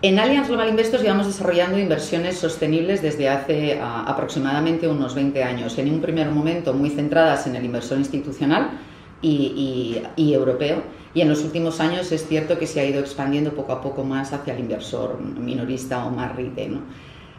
En Allianz Global Investors llevamos desarrollando inversiones sostenibles desde hace aproximadamente unos 20 años, en un primer momento muy centradas en el inversor institucional y europeo, y en los últimos años es cierto que se ha ido expandiendo poco a poco más hacia el inversor minorista o más retail, ¿no?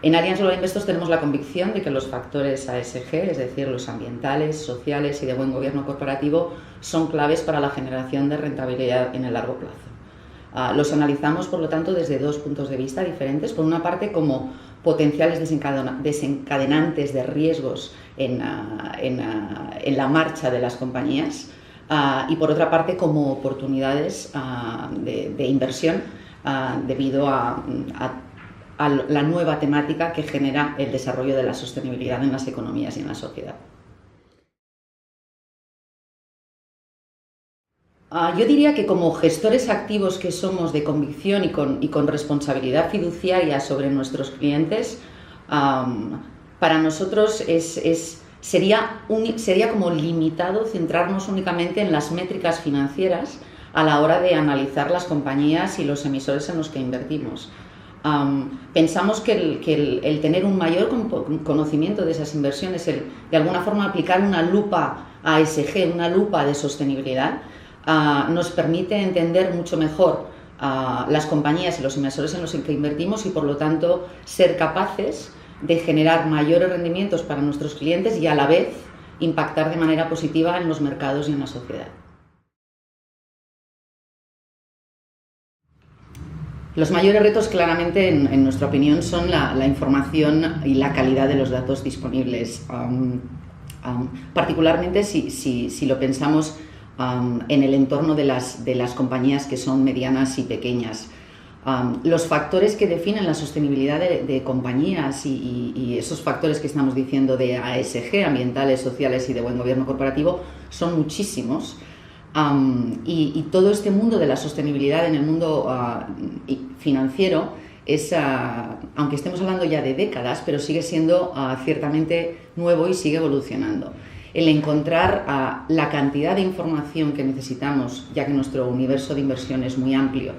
En Allianz Global Investors tenemos la convicción de que los factores ASG, es decir, los ambientales, sociales y de buen gobierno corporativo, son claves para la generación de rentabilidad en el largo plazo. Los analizamos, por lo tanto, desde dos puntos de vista diferentes. Por una parte, como potenciales desencadenantes de riesgos en la marcha de las compañías, y por otra parte, como oportunidades de inversión debido a la nueva temática que genera el desarrollo de la sostenibilidad en las economías y en la sociedad. Yo diría que como gestores activos que somos de convicción y con responsabilidad fiduciaria sobre nuestros clientes, para nosotros sería como limitado centrarnos únicamente en las métricas financieras a la hora de analizar las compañías y los emisores en los que invertimos. Pensamos que el tener un mayor conocimiento de esas inversiones, el de alguna forma aplicar una lupa ASG, una lupa de sostenibilidad, nos permite entender mucho mejor las compañías y los inversores en los que invertimos y, por lo tanto, ser capaces de generar mayores rendimientos para nuestros clientes y, a la vez, impactar de manera positiva en los mercados y en la sociedad. Los mayores retos, claramente, en nuestra opinión, son la información y la calidad de los datos disponibles, particularmente si lo pensamos en el entorno de las compañías que son medianas y pequeñas. Los factores que definen la sostenibilidad de compañías y esos factores que estamos diciendo de ASG, ambientales, sociales y de buen gobierno corporativo, son muchísimos. Y todo este mundo de la sostenibilidad en el mundo financiero aunque estemos hablando ya de décadas, pero sigue siendo ciertamente nuevo y sigue evolucionando. El encontrar la cantidad de información que necesitamos, ya que nuestro universo de inversión es muy amplio,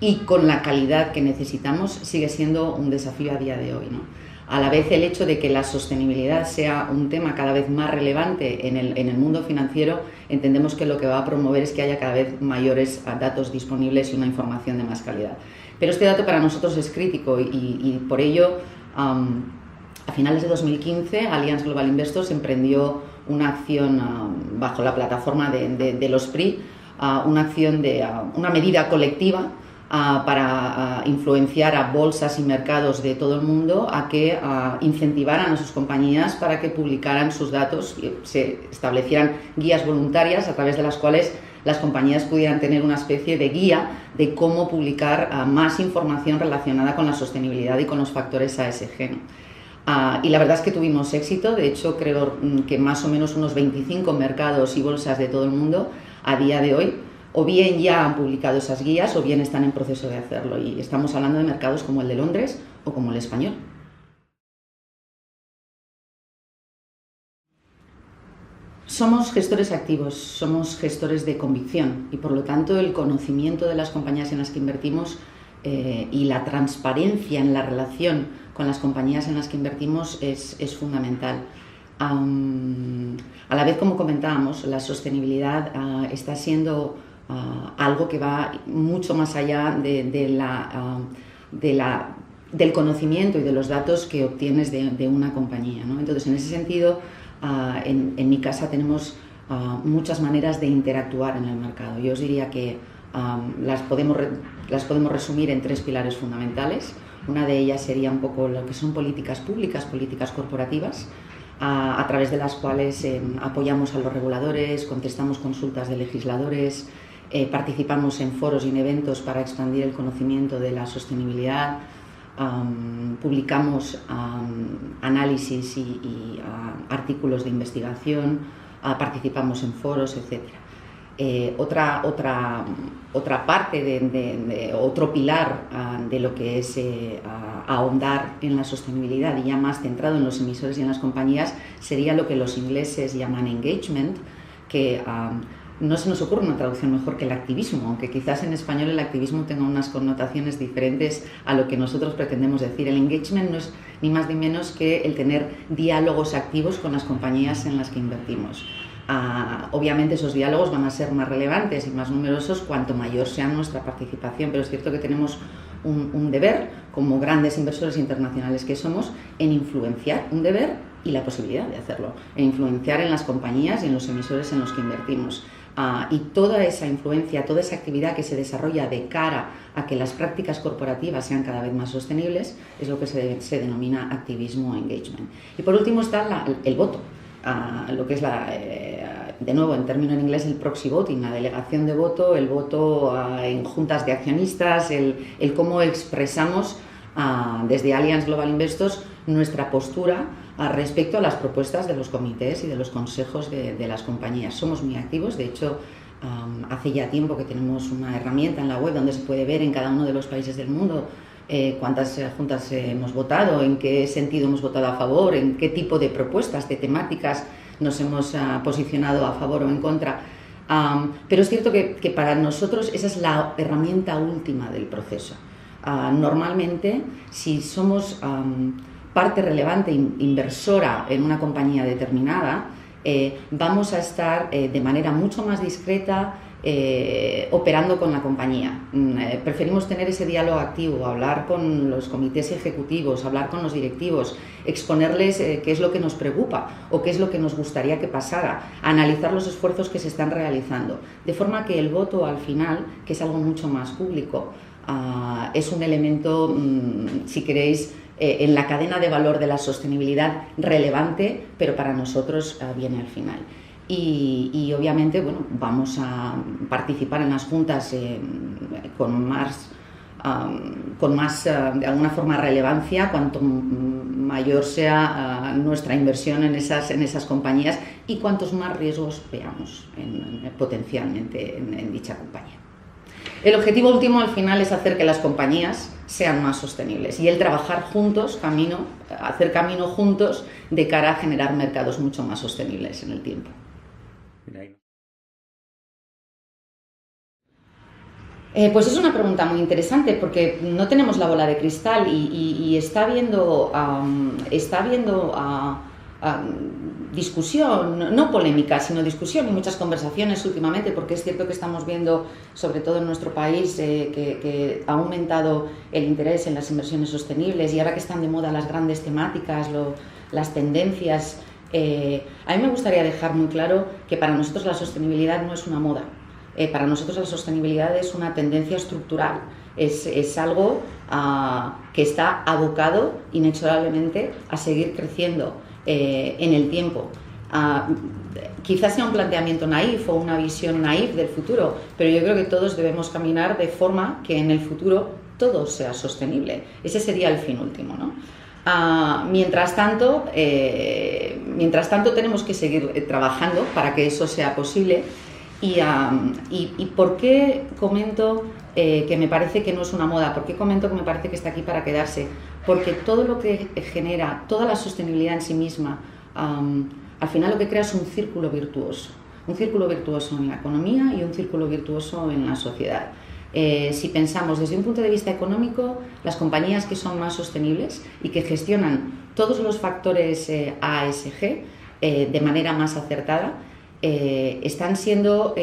y con la calidad que necesitamos, sigue siendo un desafío a día de hoy, ¿no? A la vez, el hecho de que la sostenibilidad sea un tema cada vez más relevante en el mundo financiero, entendemos que lo que va a promover es que haya cada vez mayores datos disponibles y una información de más calidad. Pero este dato para nosotros es crítico y por ello, a finales de 2015, Allianz Global Investors emprendió una acción bajo la plataforma de los PRI, una medida colectiva para influenciar a bolsas y mercados de todo el mundo a que incentivaran a sus compañías para que publicaran sus datos y se establecieran guías voluntarias a través de las cuales las compañías pudieran tener una especie de guía de cómo publicar más información relacionada con la sostenibilidad y con los factores ASG, ¿no? Y la verdad es que tuvimos éxito. De hecho, creo que más o menos unos 25 mercados y bolsas de todo el mundo a día de hoy o bien ya han publicado esas guías o bien están en proceso de hacerlo, y estamos hablando de mercados como el de Londres o como el español. Somos gestores activos, somos gestores de convicción y, por lo tanto, el conocimiento de las compañías en las que invertimos y la transparencia en la relación con las compañías en las que invertimos es fundamental. A la vez, como comentábamos, la sostenibilidad está siendo algo que va mucho más allá del conocimiento y de los datos que obtienes de una compañía, ¿no? Entonces, en ese sentido, en mi casa tenemos muchas maneras de interactuar en el mercado. Yo os diría que las podemos resumir en tres pilares fundamentales. Una de ellas sería un poco lo que son políticas públicas, políticas corporativas, a través de las cuales apoyamos a los reguladores, contestamos consultas de legisladores, participamos en foros y en eventos para expandir el conocimiento de la sostenibilidad, publicamos análisis y artículos de investigación, participamos en foros, etc. Otra parte, otro pilar de lo que es ahondar en la sostenibilidad y ya más centrado en los emisores y en las compañías sería lo que los ingleses llaman engagement, que no se nos ocurre una traducción mejor que el activismo, aunque quizás en español el activismo tenga unas connotaciones diferentes a lo que nosotros pretendemos decir. El engagement no es ni más ni menos que el tener diálogos activos con las compañías en las que invertimos. Obviamente esos diálogos van a ser más relevantes y más numerosos cuanto mayor sea nuestra participación, pero es cierto que tenemos un deber, como grandes inversores internacionales que somos, en influenciar, un deber y la posibilidad de hacerlo, en influenciar en las compañías y en los emisores en los que invertimos. Y toda esa influencia, toda esa actividad que se desarrolla de cara a que las prácticas corporativas sean cada vez más sostenibles es lo que se denomina activismo o engagement. Y por último está el voto, lo que es de nuevo en término en inglés el proxy voting, la delegación de voto, el voto en juntas de accionistas, el cómo expresamos desde Allianz Global Investors nuestra postura respecto a las propuestas de los comités y de los consejos de las compañías. Somos muy activos, de hecho hace ya tiempo que tenemos una herramienta en la web donde se puede ver en cada uno de los países del mundo cuántas juntas hemos votado, en qué sentido hemos votado a favor, en qué tipo de propuestas, de temáticas nos hemos posicionado a favor o en contra. Pero es cierto que para nosotros esa es la herramienta última del proceso. Normalmente, si somos parte relevante, inversora en una compañía determinada, vamos a estar de manera mucho más discreta operando con la compañía. Preferimos tener ese diálogo activo, hablar con los comités ejecutivos, hablar con los directivos, exponerles qué es lo que nos preocupa o qué es lo que nos gustaría que pasara, analizar los esfuerzos que se están realizando, de forma que el voto al final, que es algo mucho más público, es un elemento, si queréis, en la cadena de valor de la sostenibilidad relevante, pero para nosotros viene al final. Y obviamente, bueno, vamos a participar en las juntas con más de alguna forma relevancia cuanto mayor sea nuestra inversión en esas compañías y cuantos más riesgos veamos potencialmente en dicha compañía. El objetivo último al final es hacer que las compañías sean más sostenibles y el trabajar juntos, hacer camino juntos de cara a generar mercados mucho más sostenibles en el tiempo. Pues es una pregunta muy interesante porque no tenemos la bola de cristal y está habiendo discusión, no polémica, sino discusión y muchas conversaciones últimamente, porque es cierto que estamos viendo, sobre todo en nuestro país, que ha aumentado el interés en las inversiones sostenibles y ahora que están de moda las grandes temáticas, las tendencias. A mí me gustaría dejar muy claro que para nosotros la sostenibilidad no es una moda. Para nosotros la sostenibilidad es una tendencia estructural, es algo que está abocado inexorablemente a seguir creciendo en el tiempo. Quizás sea un planteamiento naif o una visión naif del futuro, pero yo creo que todos debemos caminar de forma que en el futuro todo sea sostenible. Ese sería el fin último, ¿no? Mientras tanto tenemos que seguir trabajando para que eso sea posible. ¿Y por qué comento que me parece que no es una moda? ¿Por qué comento que me parece que está aquí para quedarse? Porque todo lo que genera, toda la sostenibilidad en sí misma, al final lo que crea es un círculo virtuoso en la economía y un círculo virtuoso en la sociedad. Si pensamos desde un punto de vista económico, las compañías que son más sostenibles y que gestionan todos los factores ASG de manera más acertada, están siendo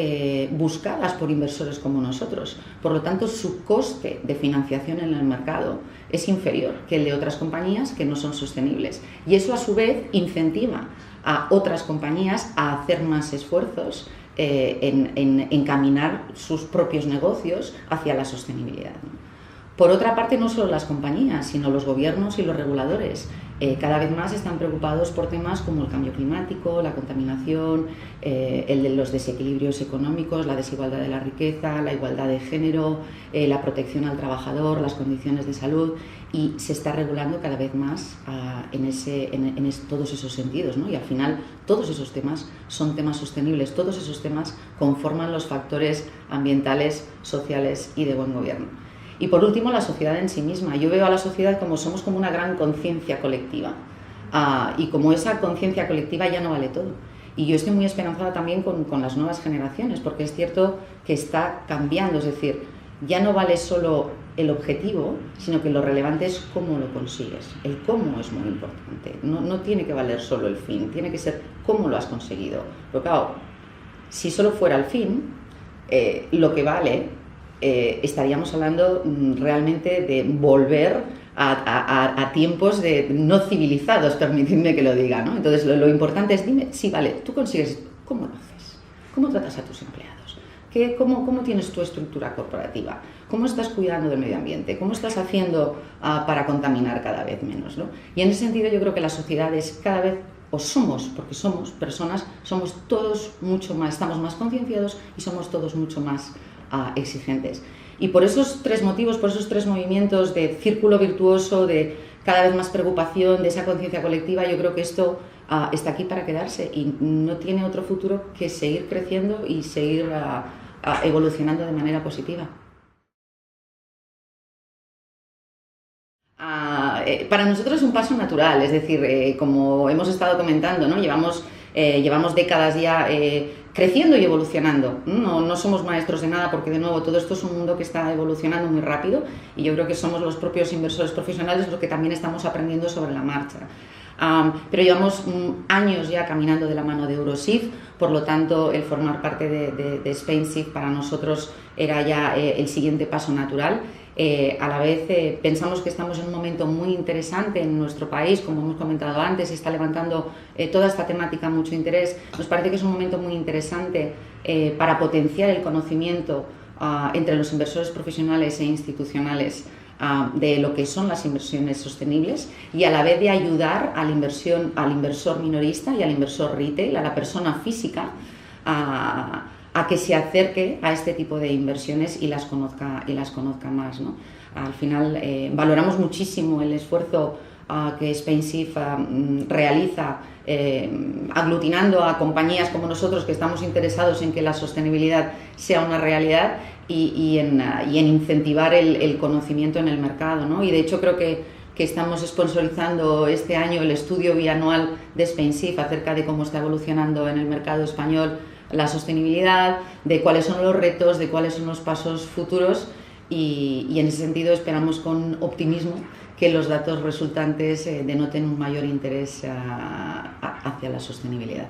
buscadas por inversores como nosotros. Por lo tanto, su coste de financiación en el mercado es inferior que el de otras compañías que no son sostenibles. Y eso, a su vez, incentiva a otras compañías a hacer más esfuerzos en encaminar sus propios negocios hacia la sostenibilidad, ¿no? Por otra parte, no solo las compañías, sino los gobiernos y los reguladores cada vez más están preocupados por temas como el cambio climático, la contaminación, los desequilibrios económicos, la desigualdad de la riqueza, la igualdad de género, la protección al trabajador, las condiciones de salud, y se está regulando cada vez más en todos esos sentidos, ¿no? Y al final todos esos temas son temas sostenibles, todos esos temas conforman los factores ambientales, sociales y de buen gobierno. Y por último, la sociedad en sí misma. Yo veo a la sociedad somos como una gran conciencia colectiva, y como esa conciencia colectiva ya no vale todo. Y yo estoy muy esperanzada también con las nuevas generaciones, porque es cierto que está cambiando, es decir, ya no vale solo el objetivo, sino que lo relevante es cómo lo consigues. El cómo es muy importante, no tiene que valer solo el fin, tiene que ser cómo lo has conseguido. Pero claro, si solo fuera el fin, lo que vale, estaríamos hablando realmente de volver a tiempos no civilizados, permitidme que lo diga, ¿no? Entonces lo importante es, dime, sí, vale, tú consigues, ¿cómo lo haces? ¿Cómo tratas a tus empleados? ¿Cómo tienes tu estructura corporativa? ¿Cómo estás cuidando del medio ambiente? ¿Cómo estás haciendo para contaminar cada vez menos, ¿no? Y en ese sentido yo creo que las sociedades cada vez, o somos, porque somos personas, somos todos mucho más, estamos más concienciados y somos todos mucho más exigentes. Y por esos tres motivos, por esos tres movimientos de círculo virtuoso, de cada vez más preocupación, de esa conciencia colectiva, yo creo que esto está aquí para quedarse y no tiene otro futuro que seguir creciendo y seguir evolucionando de manera positiva. Para nosotros es un paso natural, es decir, como hemos estado comentando, ¿no? Llevamos décadas ya creciendo y evolucionando. No somos maestros de nada porque, de nuevo, todo esto es un mundo que está evolucionando muy rápido y yo creo que somos los propios inversores profesionales los que también estamos aprendiendo sobre la marcha. Pero llevamos años ya caminando de la mano de Eurosif, por lo tanto el formar parte de SpainSIF para nosotros era ya el siguiente paso natural. A la vez pensamos que estamos en un momento muy interesante en nuestro país, como hemos comentado antes, se está levantando toda esta temática mucho interés. Nos parece que es un momento muy interesante para potenciar el conocimiento entre los inversores profesionales e institucionales de lo que son las inversiones sostenibles y a la vez de ayudar al inversor minorista y al inversor retail, a la persona física, a que se acerque a este tipo de inversiones y las conozca más, ¿no? Al final valoramos muchísimo el esfuerzo que SpainSIF realiza aglutinando a compañías como nosotros que estamos interesados en que la sostenibilidad sea una realidad y en incentivar el conocimiento en el mercado, ¿no? Y de hecho creo que estamos sponsorizando este año el estudio bianual de SpainSIF acerca de cómo está evolucionando en el mercado español la sostenibilidad, de cuáles son los retos, de cuáles son los pasos futuros y en ese sentido esperamos con optimismo que los datos resultantes denoten un mayor interés hacia la sostenibilidad.